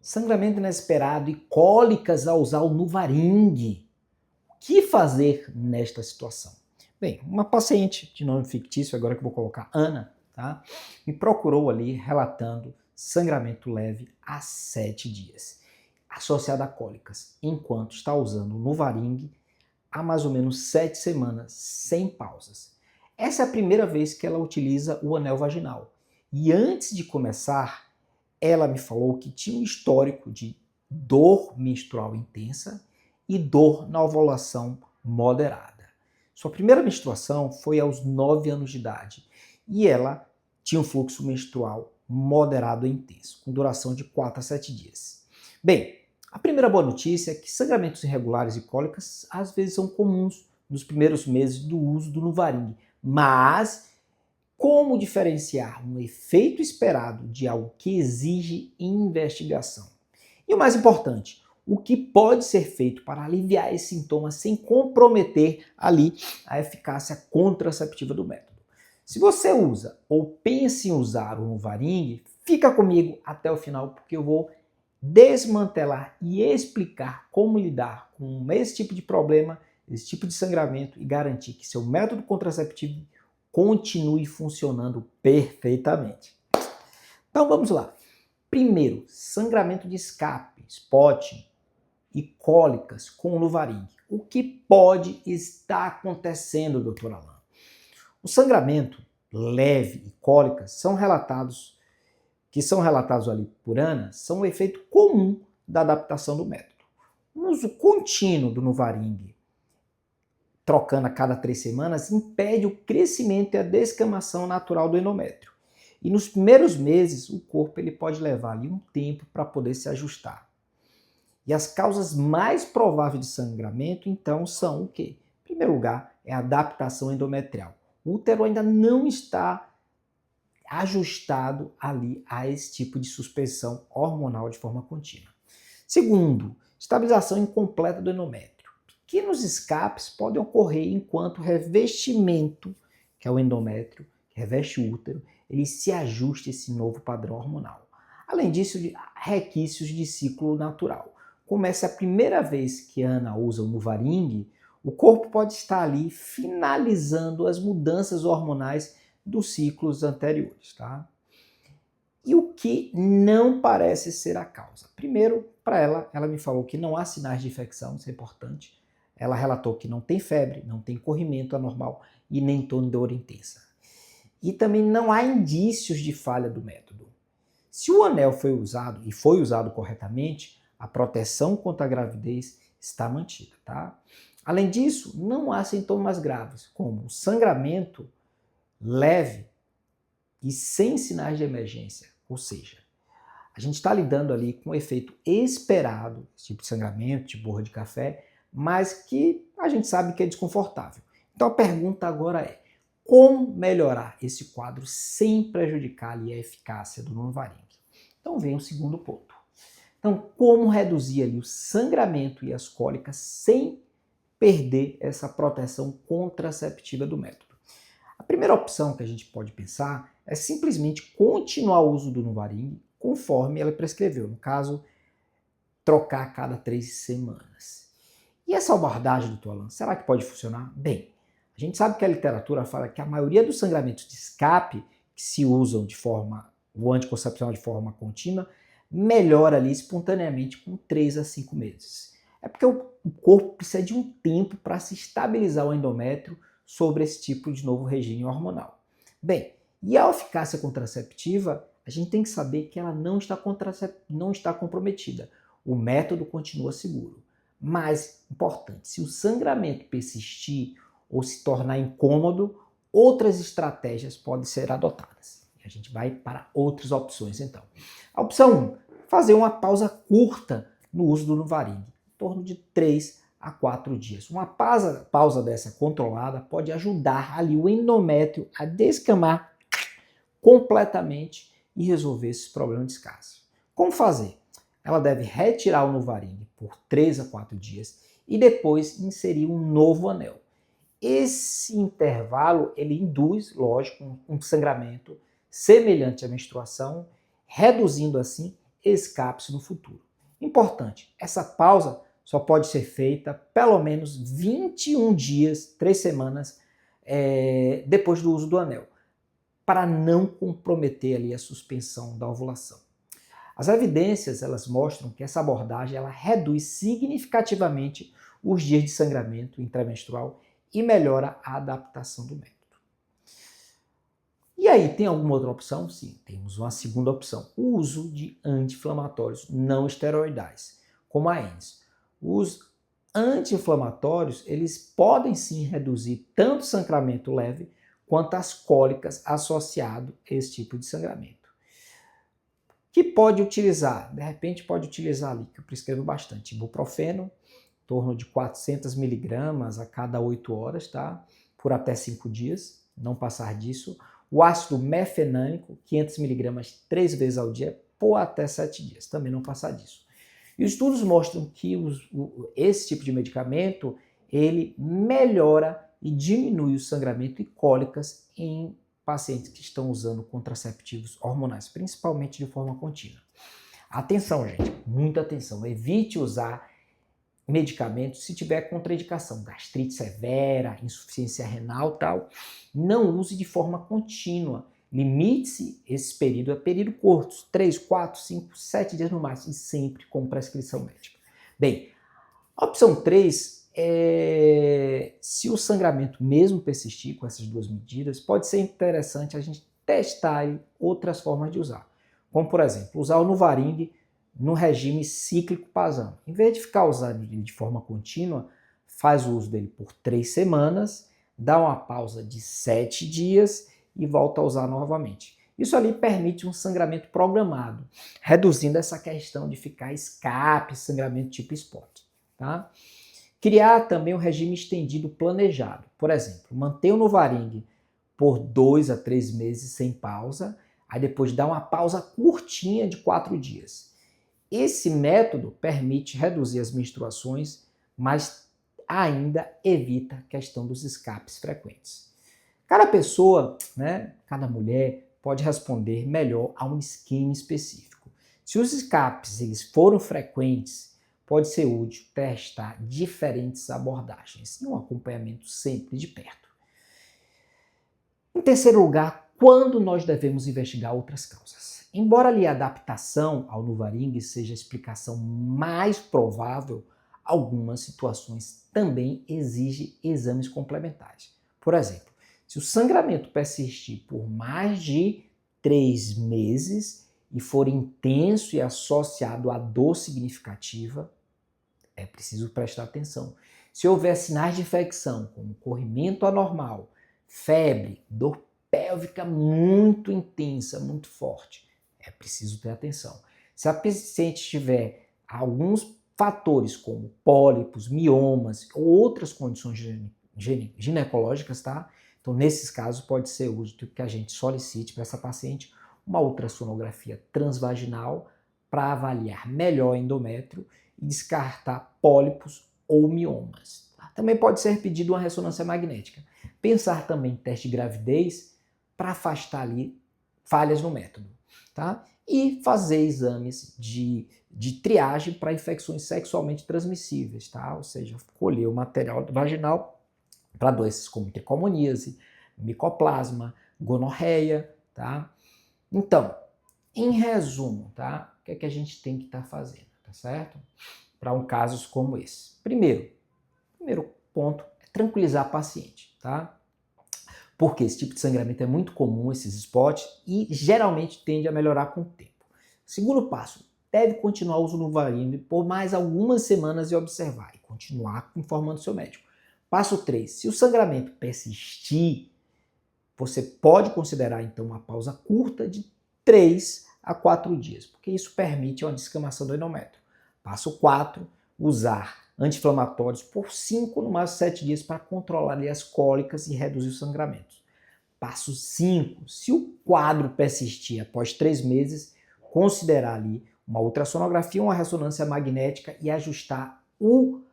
Sangramento inesperado e cólicas ao usar o Nuvaring. O que fazer nesta situação? Bem, uma paciente de nome fictício, agora que eu vou colocar Ana, tá? Me procurou ali relatando sangramento leve há 7 dias, associado a cólicas, enquanto está usando o Nuvaring há mais ou menos 7 semanas, sem pausas. Essa é a primeira vez que ela utiliza o anel vaginal. E antes de começar, ela me falou que tinha um histórico de dor menstrual intensa e dor na ovulação moderada. Sua primeira menstruação foi aos 9 anos de idade e ela tinha um fluxo menstrual moderado e intenso, com duração de 4 a 7 dias. Bem, a primeira boa notícia é que sangramentos irregulares e cólicas às vezes são comuns nos primeiros meses do uso do Nuvaring, mas como diferenciar um efeito esperado de algo que exige investigação? E o mais importante, o que pode ser feito para aliviar esses sintomas sem comprometer ali a eficácia contraceptiva do método? Se você usa ou pensa em usar o Nuvaring, fica comigo até o final porque eu vou desmantelar e explicar como lidar com esse tipo de problema, esse tipo de sangramento e garantir que seu método contraceptivo continue funcionando perfeitamente. Então vamos lá. Primeiro, sangramento de escape, spotting e cólicas com o Nuvaring. O que pode estar acontecendo, doutor Alain? O sangramento leve e cólicas que são relatados ali por Ana, são um efeito comum da adaptação do método. O uso contínuo do Nuvaring, trocando a cada 3 semanas, impede o crescimento e a descamação natural do endométrio. E nos primeiros meses, o corpo ele pode levar ali um tempo para poder se ajustar. E as causas mais prováveis de sangramento, então, são o quê? Em primeiro lugar, é a adaptação endometrial. O útero ainda não está ajustado ali a esse tipo de suspensão hormonal de forma contínua. Segundo, estabilização incompleta do endométrio. Pequenos escapes podem ocorrer enquanto o revestimento, que é o endométrio, que reveste o útero, ele se ajusta a esse novo padrão hormonal. Além disso, requisitos de ciclo natural. Como essa é a primeira vez que a Ana usa o Nuvaring, o corpo pode estar ali finalizando as mudanças hormonais dos ciclos anteriores, tá? E o que não parece ser a causa? Primeiro, para ela me falou que não há sinais de infecção, isso é importante. Ela relatou que não tem febre, não tem corrimento anormal e nem dor intensa. E também não há indícios de falha do método. Se o anel foi usado e foi usado corretamente, a proteção contra a gravidez está mantida, tá? Além disso, não há sintomas graves, como sangramento leve e sem sinais de emergência. Ou seja, a gente está lidando ali com o efeito esperado, tipo de sangramento, de borra de café, mas que a gente sabe que é desconfortável. Então a pergunta agora é, como melhorar esse quadro sem prejudicar ali a eficácia do Nuvaring? Então vem o segundo ponto. Então, como reduzir ali o sangramento e as cólicas sem perder essa proteção contraceptiva do método? A primeira opção que a gente pode pensar é simplesmente continuar o uso do Nuvaring conforme ela prescreveu, no caso, trocar a cada 3 semanas. E essa abordagem, doutor Alain, será que pode funcionar? Bem, a gente sabe que a literatura fala que a maioria dos sangramentos de escape que se usam o anticoncepcional de forma contínua, melhora ali espontaneamente com 3 a 5 meses. É porque o corpo precisa de um tempo para se estabilizar o endométrio sobre esse tipo de novo regime hormonal. Bem, e a eficácia contraceptiva, a gente tem que saber que ela não está comprometida. O método continua seguro. Mas, importante, se o sangramento persistir ou se tornar incômodo, outras estratégias podem ser adotadas. A gente vai para outras opções, então. A opção 1, fazer uma pausa curta no uso do Nuvaring, em torno de 3 a 4 dias. Uma pausa dessa controlada pode ajudar ali o endométrio a descamar completamente e resolver esses problemas de escasso. Como fazer? Ela deve retirar o Nuvaring por 3 a 4 dias e depois inserir um novo anel. Esse intervalo ele induz, lógico, um sangramento semelhante à menstruação, reduzindo assim escapes no futuro. Importante, essa pausa só pode ser feita pelo menos 21 dias, 3 semanas, depois do uso do anel, para não comprometer ali a suspensão da ovulação. As evidências, elas mostram que essa abordagem ela reduz significativamente os dias de sangramento intramenstrual e melhora a adaptação do método. E aí, tem alguma outra opção? Sim, temos uma segunda opção, o uso de anti-inflamatórios não esteroidais, como a ENS. Os anti-inflamatórios, eles podem sim reduzir tanto o sangramento leve quanto as cólicas associado a esse tipo de sangramento. Que pode utilizar? De repente pode utilizar ali, que eu prescrevo bastante, ibuprofeno, em torno de 400 miligramas a cada 8 horas, tá? Por até 5 dias, não passar disso. O ácido mefenâmico, 500 miligramas 3 vezes ao dia, por até 7 dias, também não passar disso. E os estudos mostram que esse tipo de medicamento, ele melhora e diminui o sangramento e cólicas em pacientes que estão usando contraceptivos hormonais, principalmente de forma contínua. Atenção, gente, muita atenção. Evite usar medicamentos se tiver contraindicação, gastrite severa, insuficiência renal, tal. Não use de forma contínua. Limite-se esse período a período curtos, 3, 4, 5, 7 dias no máximo, e sempre com prescrição médica. Bem, a opção 3 é, se o sangramento mesmo persistir com essas duas medidas, pode ser interessante a gente testar outras formas de usar. Como, por exemplo, usar o Nuvaring no regime cíclico pasão. Em vez de ficar usando ele de forma contínua, faz o uso dele por 3 semanas, dá uma pausa de 7 dias e volta a usar novamente. Isso ali permite um sangramento programado, reduzindo essa questão de ficar escape, sangramento tipo spot. Tá? Criar também um regime estendido planejado. Por exemplo, manter o Nuvaring por 2 a 3 meses sem pausa, aí depois dá uma pausa curtinha de 4 dias. Esse método permite reduzir as menstruações, mas ainda evita a questão dos escapes frequentes. Cada pessoa, né, cada mulher pode responder melhor a um esquema específico. Se os escapes eles foram frequentes, pode ser útil testar diferentes abordagens e um acompanhamento sempre de perto. Em terceiro lugar, quando nós devemos investigar outras causas? Embora ali a adaptação ao Nuvaring seja a explicação mais provável, algumas situações também exigem exames complementares. Por exemplo, se o sangramento persistir por mais de 3 meses e for intenso e associado a dor significativa, é preciso prestar atenção. Se houver sinais de infecção, como corrimento anormal, febre, dor pélvica muito intensa, muito forte, é preciso ter atenção. Se a paciente tiver alguns fatores como pólipos, miomas ou outras condições ginecológicas, tá? Então, nesses casos, pode ser útil que a gente solicite para essa paciente uma ultrassonografia transvaginal para avaliar melhor o endométrio e descartar pólipos ou miomas. Também pode ser pedido uma ressonância magnética. Pensar também em teste de gravidez para afastar ali falhas no método. Tá? E fazer exames de triagem para infecções sexualmente transmissíveis, tá? Ou seja, colher o material vaginal para doenças como tricomoníase, micoplasma, gonorreia, tá? Então, em resumo, tá? O que é que a gente tem que estar fazendo, tá certo? Para casos como esse. Primeiro ponto é tranquilizar a paciente, tá? Porque esse tipo de sangramento é muito comum, esses spots, e geralmente tende a melhorar com o tempo. Segundo passo, deve continuar o uso do Nuvaring por mais algumas semanas e observar, e continuar informando seu médico. Passo 3, se o sangramento persistir, você pode considerar então uma pausa curta de 3 a 4 dias, porque isso permite uma descamação do endométrio. Passo 4, usar anti-inflamatórios por 5, no máximo 7 dias para controlar ali as cólicas e reduzir os sangramentos. Passo 5, se o quadro persistir após 3 meses, considerar ali uma ultrassonografia, uma ressonância magnética e ajustar o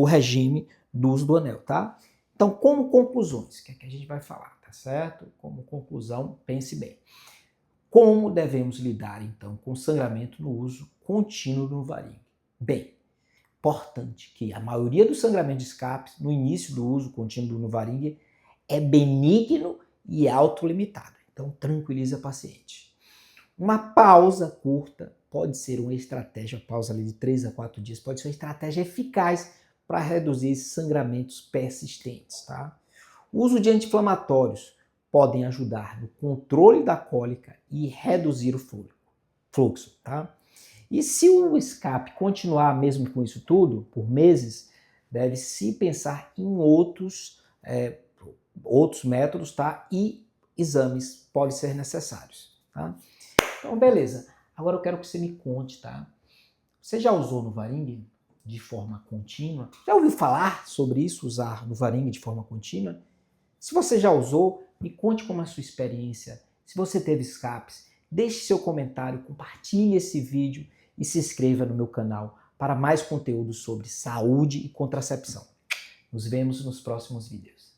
regime do uso do anel, tá? Então, como conclusões, o que é que a gente vai falar, tá certo? Como conclusão, pense bem. Como devemos lidar, então, com sangramento no uso contínuo do Nuvaring? Bem, importante que a maioria dos sangramentos de escape, no início do uso contínuo do Nuvaring, é benigno e autolimitado. Então, tranquiliza a paciente. Uma pausa curta pode ser uma estratégia, pausa ali de 3 a 4 dias, pode ser uma estratégia eficaz para reduzir esses sangramentos persistentes, tá? O uso de anti-inflamatórios podem ajudar no controle da cólica e reduzir o fluxo, tá? E se o escape continuar mesmo com isso tudo, por meses, deve-se pensar em outros métodos, tá? E exames podem ser necessários, tá? Então, beleza. Agora eu quero que você me conte, tá? Você já usou Nuvaring de forma contínua? Já ouviu falar sobre isso, usar Nuvaring de forma contínua? Se você já usou, me conte como é a sua experiência. Se você teve escapes, deixe seu comentário, compartilhe esse vídeo e se inscreva no meu canal para mais conteúdo sobre saúde e contracepção. Nos vemos nos próximos vídeos.